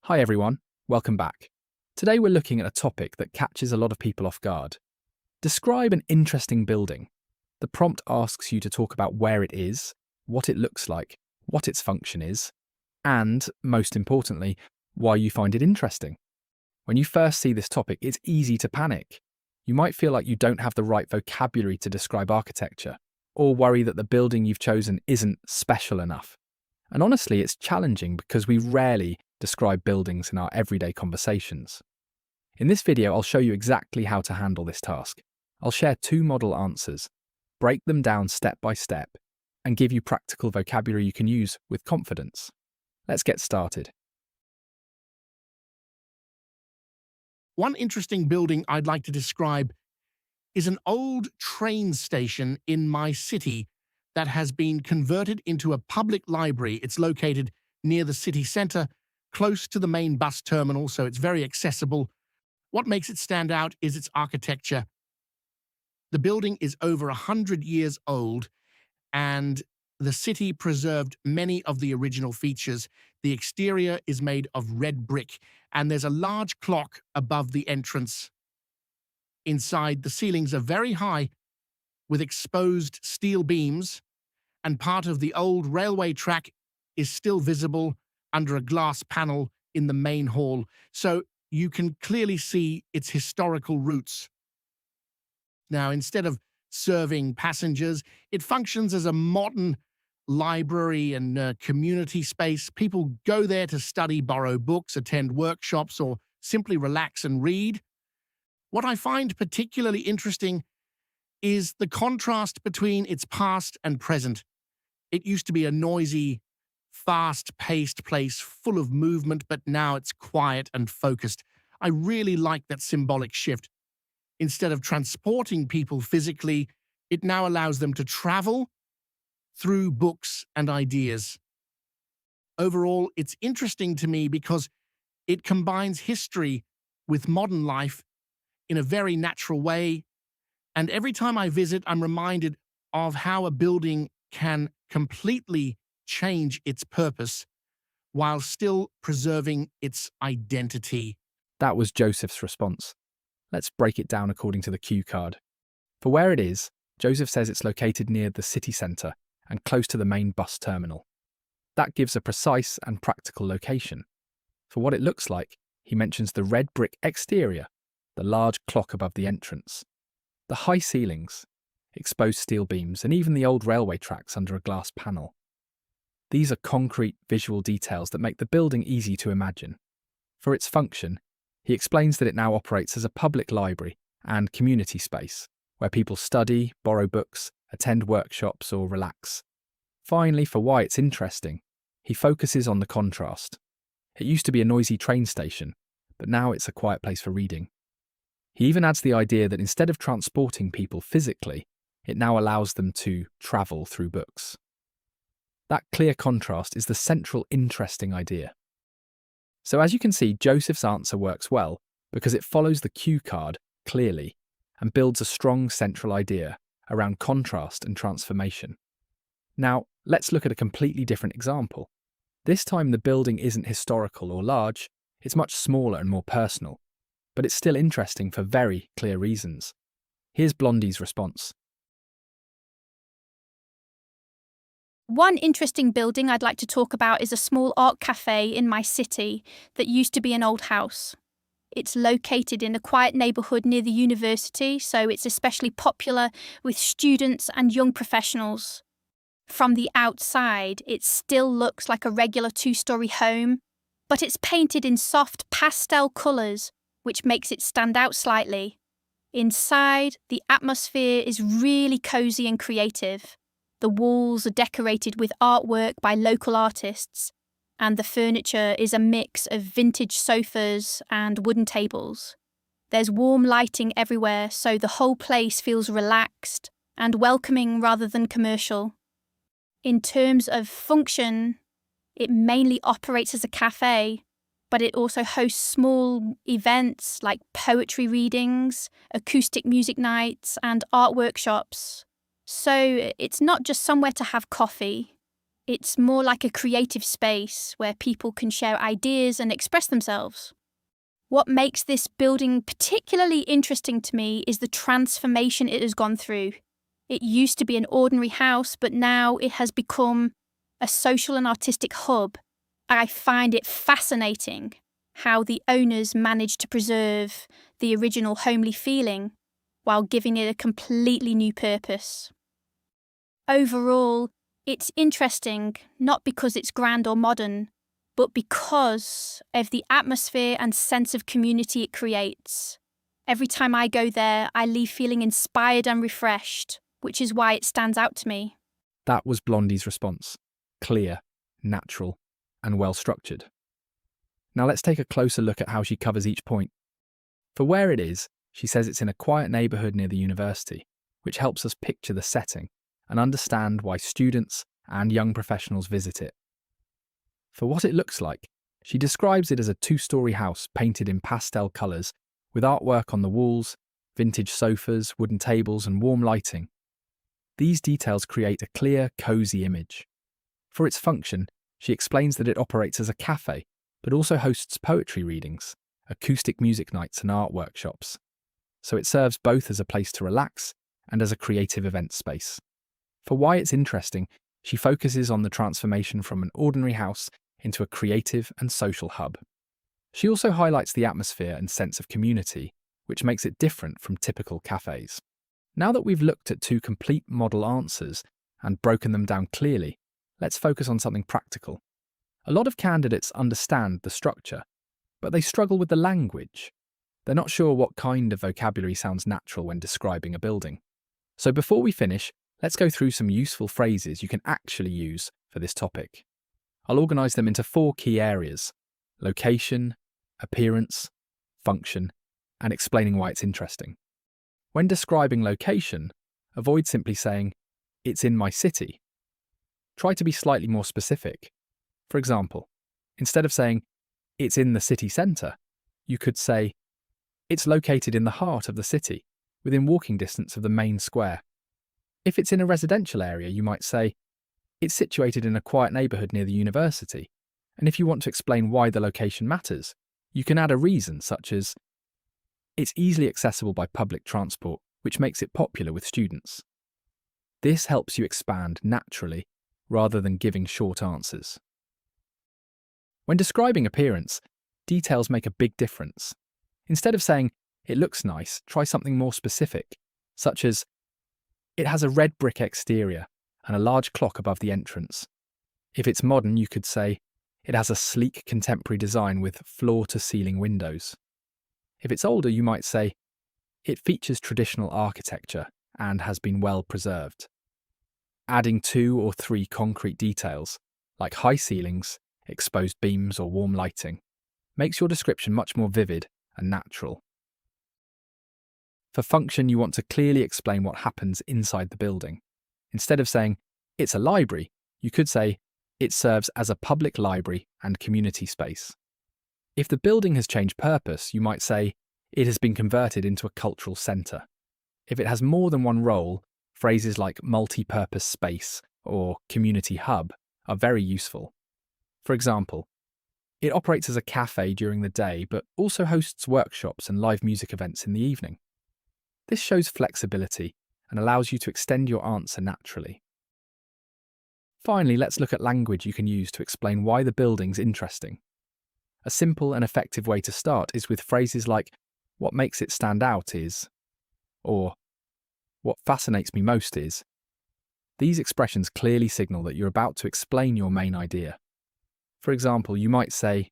Hi everyone, welcome back. Today we're looking at a topic that catches a lot of people off guard. Describe an interesting building. The prompt asks you to talk about where it is, what it looks like, what its function is, and, most importantly, why you find it interesting. When you first see this topic, it's easy to panic. You might feel like you don't have the right vocabulary to describe architecture, or worry that the building you've chosen isn't special enough. And honestly, it's challenging because we rarely describe buildings in our everyday conversations. In this video, I'll show you exactly how to handle this task. I'll share 2 model answers, break them down step by step, and give you practical vocabulary you can use with confidence. Let's get started. One interesting building I'd like to describe is an old train station in my city that has been converted into a public library. It's located near the city centre, close to the main bus terminal, so it's very accessible. What makes it stand out is its architecture. The building is over 100 years old, and the city preserved many of the original features. The exterior is made of red brick, and there's a large clock above the entrance. Inside, the ceilings are very high, with exposed steel beams, and part of the old railway track is still visible under a glass panel in the main hall, so you can clearly see its historical roots. Now, instead of serving passengers, it functions as a modern library and community space. People go there to study, borrow books, attend workshops, or simply relax and read. What I find particularly interesting is the contrast between its past and present. It used to be a noisy, fast-paced place full of movement, but now it's quiet and focused. I really like that symbolic shift. Instead of transporting people physically, it now allows them to travel through books and ideas. Overall, it's interesting to me because it combines history with modern life in a very natural way, and every time I visit, I'm reminded of how a building can completely change its purpose while still preserving its identity. That was Joseph's response. Let's break it down according to the cue card. For where it is, Joseph says it's located near the city centre and close to the main bus terminal. That gives a precise and practical location. For what it looks like, he mentions the red brick exterior, the large clock above the entrance, the high ceilings, exposed steel beams, and even the old railway tracks under a glass panel. These are concrete visual details that make the building easy to imagine. For its function, he explains that it now operates as a public library and community space, where people study, borrow books, attend workshops, or relax. Finally, for why it's interesting, he focuses on the contrast. It used to be a noisy train station, but now it's a quiet place for reading. He even adds the idea that instead of transporting people physically, it now allows them to travel through books. That clear contrast is the central interesting idea. So as you can see, Joseph's answer works well because it follows the cue card clearly and builds a strong central idea around contrast and transformation. Now, let's look at a completely different example. This time the building isn't historical or large, it's much smaller and more personal, but it's still interesting for very clear reasons. Here's Blondie's response. One interesting building I'd like to talk about is a small art cafe in my city that used to be an old house. It's located in a quiet neighbourhood near the university, so it's especially popular with students and young professionals. From the outside, it still looks like a regular 2-storey home, but it's painted in soft pastel colours, which makes it stand out slightly. Inside, the atmosphere is really cosy and creative. The walls are decorated with artwork by local artists, and the furniture is a mix of vintage sofas and wooden tables. There's warm lighting everywhere, so the whole place feels relaxed and welcoming rather than commercial. In terms of function, it mainly operates as a cafe, but it also hosts small events like poetry readings, acoustic music nights, and art workshops. So it's not just somewhere to have coffee. It's more like a creative space where people can share ideas and express themselves. What makes this building particularly interesting to me is the transformation it has gone through. It used to be an ordinary house, but now it has become a social and artistic hub. I find it fascinating how the owners managed to preserve the original homely feeling while giving it a completely new purpose. Overall, it's interesting not because it's grand or modern, but because of the atmosphere and sense of community it creates. Every time I go there, I leave feeling inspired and refreshed, which is why it stands out to me. That was Blondie's response. Clear, natural, and well structured. Now let's take a closer look at how she covers each point. For where it is, she says it's in a quiet neighbourhood near the university, which helps us picture the setting and understand why students and young professionals visit it. For what it looks like, she describes it as a 2-storey house painted in pastel colours with artwork on the walls, vintage sofas, wooden tables and warm lighting. These details create a clear, cosy image. For its function, she explains that it operates as a cafe, but also hosts poetry readings, acoustic music nights and art workshops. So it serves both as a place to relax and as a creative event space. For why it's interesting, she focuses on the transformation from an ordinary house into a creative and social hub. She also highlights the atmosphere and sense of community, which makes it different from typical cafes. Now that we've looked at 2 complete model answers and broken them down clearly, let's focus on something practical. A lot of candidates understand the structure, but they struggle with the language. They're not sure what kind of vocabulary sounds natural when describing a building. So before we finish, let's go through some useful phrases you can actually use for this topic. I'll organise them into 4 key areas: location, appearance, function, and explaining why it's interesting. When describing location, avoid simply saying, "It's in my city." Try to be slightly more specific. For example, instead of saying, "It's in the city centre," you could say, "It's located in the heart of the city, within walking distance of the main square." If it's in a residential area, you might say, "It's situated in a quiet neighbourhood near the university." And if you want to explain why the location matters, you can add a reason such as, "It's easily accessible by public transport, which makes it popular with students." This helps you expand naturally rather than giving short answers. When describing appearance, details make a big difference. Instead of saying, "It looks nice," try something more specific, such as, "It has a red brick exterior and a large clock above the entrance." If it's modern, you could say, "It has a sleek contemporary design with floor-to-ceiling windows." If it's older, you might say, "It features traditional architecture and has been well preserved." Adding 2 or 3 concrete details, like high ceilings, exposed beams or warm lighting, makes your description much more vivid and natural. For function, you want to clearly explain what happens inside the building. Instead of saying, "It's a library," you could say, "It serves as a public library and community space." If the building has changed purpose, you might say, "It has been converted into a cultural centre." If it has more than one role, phrases like multi-purpose space or community hub are very useful. For example, "It operates as a cafe during the day, but also hosts workshops and live music events in the evening." This shows flexibility and allows you to extend your answer naturally. Finally, let's look at language you can use to explain why the building's interesting. A simple and effective way to start is with phrases like, "What makes it stand out is," or "What fascinates me most is." These expressions clearly signal that you're about to explain your main idea. For example, you might say,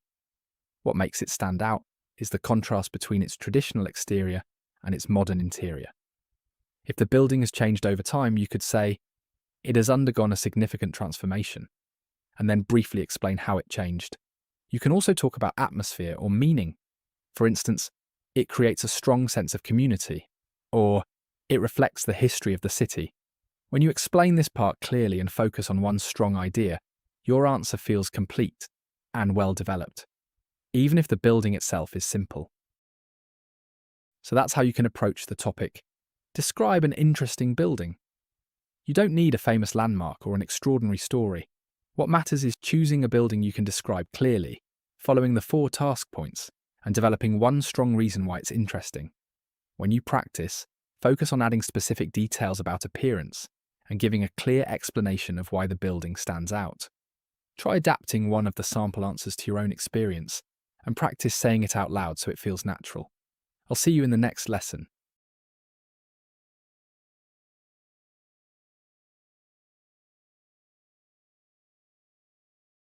"What makes it stand out is the contrast between its traditional exterior and its modern interior." If the building has changed over time, you could say, "It has undergone a significant transformation," and then briefly explain how it changed. You can also talk about atmosphere or meaning. For instance, "It creates a strong sense of community," or "It reflects the history of the city." When you explain this part clearly and focus on one strong idea, your answer feels complete and well developed, even if the building itself is simple. So that's how you can approach the topic. Describe an interesting building. You don't need a famous landmark or an extraordinary story. What matters is choosing a building you can describe clearly, following the 4 task points, and developing one strong reason why it's interesting. When you practice, focus on adding specific details about appearance and giving a clear explanation of why the building stands out. Try adapting one of the sample answers to your own experience and practice saying it out loud so it feels natural. I'll see you in the next lesson.